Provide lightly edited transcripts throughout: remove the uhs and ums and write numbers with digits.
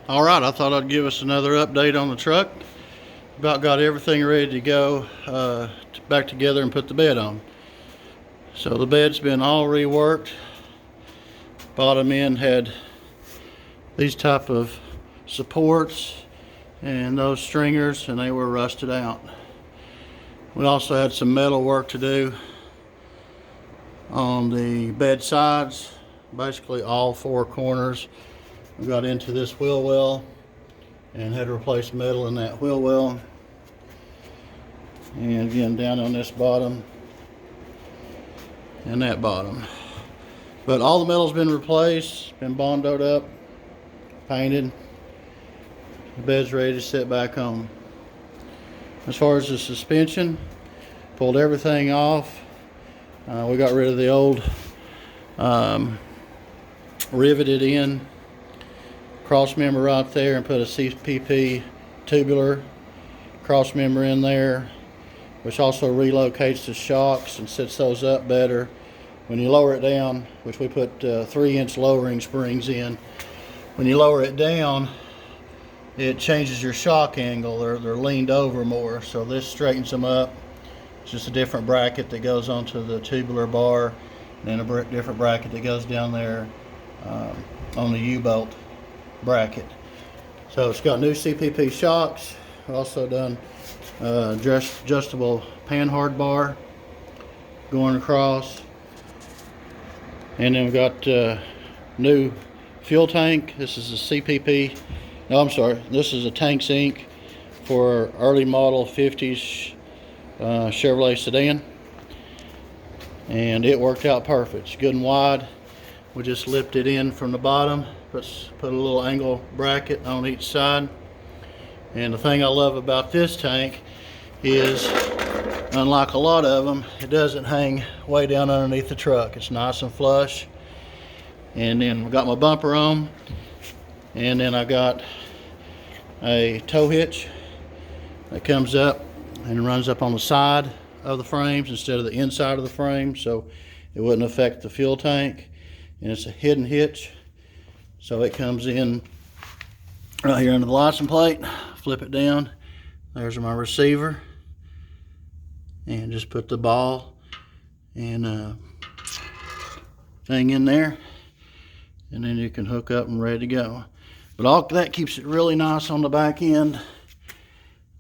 All right, I thought I'd give us another update on the truck. About got everything ready to go back together and put the bed on. So the bed's been all reworked. Bottom end had these type of supports and those stringers, and they were rusted out. We also had some metal work to do on the bed sides, basically all four corners. We got into this wheel well and had to replace metal in that wheel well. And again, down on this bottom and that bottom. But all the metal's been replaced, been bondoed up, painted. The bed's ready to sit back on. As far as the suspension, pulled everything off. We got rid of the old riveted in cross member right there and put a CPP tubular cross member in there, which also relocates the shocks and sets those up better. When you lower it down, which we put 3-inch lowering springs in, when you lower it down, it changes your shock angle. They're leaned over more, so this straightens them up. It's just a different bracket that goes onto the tubular bar, and then a different bracket that goes down there on the U-bolt bracket. So it's got new CPP shocks. We've also done adjustable panhard bar going across, and then we've got new fuel tank. This is a CPP. No, I'm sorry. This is a Tanks Inc. for early model 50s Chevrolet sedan, and it worked out perfect. It's good and wide. We just lifted it in from the bottom, put a little angle bracket on each side. And the thing I love about this tank is, unlike a lot of them, it doesn't hang way down underneath the truck. It's nice and flush. And then we got my bumper on, and then I got a tow hitch that comes up and runs up on the side of the frames instead of the inside of the frame, so it wouldn't affect the fuel tank. And it's a hidden hitch, so it comes in right here under the license plate. Flip it down, there's my receiver, and just put the ball and thing in there, and then you can hook up and ready to go. But all that keeps it really nice on the back end.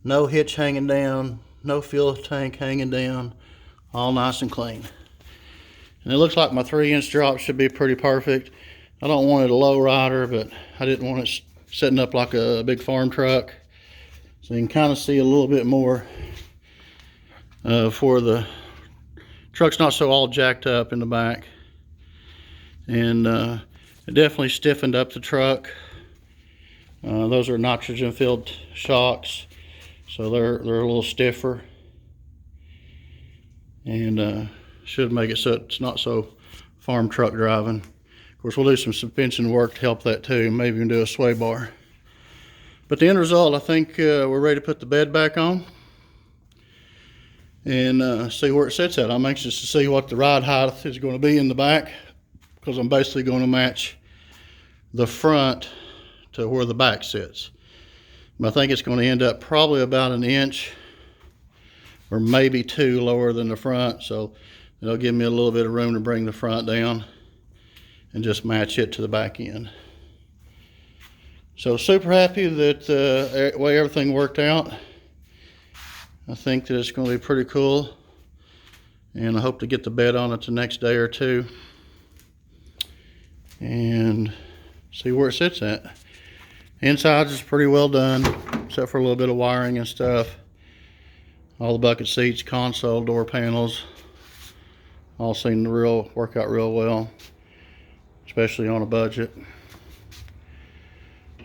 No hitch hanging down, no fuel tank hanging down, all nice and clean. And it looks like my 3-inch drop should be pretty perfect. I don't want it a low rider, but I didn't want it setting up like a big farm truck. So you can kind of see a little bit more for the truck's not so all jacked up in the back. And it definitely stiffened up the truck. Those are nitrogen filled shocks, so they're a little stiffer, and should make it so it's not so farm truck driving. Of course, we'll do some suspension work to help that too, maybe even do a sway bar. But the end result, I think we're ready to put the bed back on and see where it sits at. I'm anxious to see what the ride height is going to be in the back, because I'm basically going to match the front to where the back sits. But I think it's going to end up probably about 1 inch or maybe 2 lower than the front, so it'll give me a little bit of room to bring the front down and just match it to the back end. So super happy that the way everything worked out. I think that it's going to be pretty cool, and I hope to get the bed on it the next day or two and see where it sits at. Inside is pretty well done, except for a little bit of wiring and stuff. All the bucket seats, console, door panels, all seem to work out real well, especially on a budget.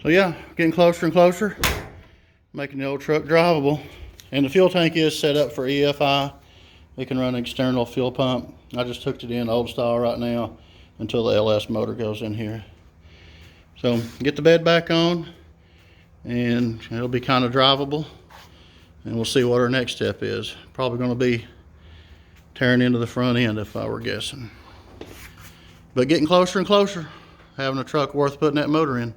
So yeah, getting closer and closer, making the old truck drivable. And the fuel tank is set up for EFI. It can run an external fuel pump. I just hooked it in old style right now until the LS motor goes in here. So get the bed back on, and it'll be kind of drivable, and we'll see what our next step is. Probably going to be tearing into the front end if I were guessing. But getting closer and closer, having a truck worth putting that motor in.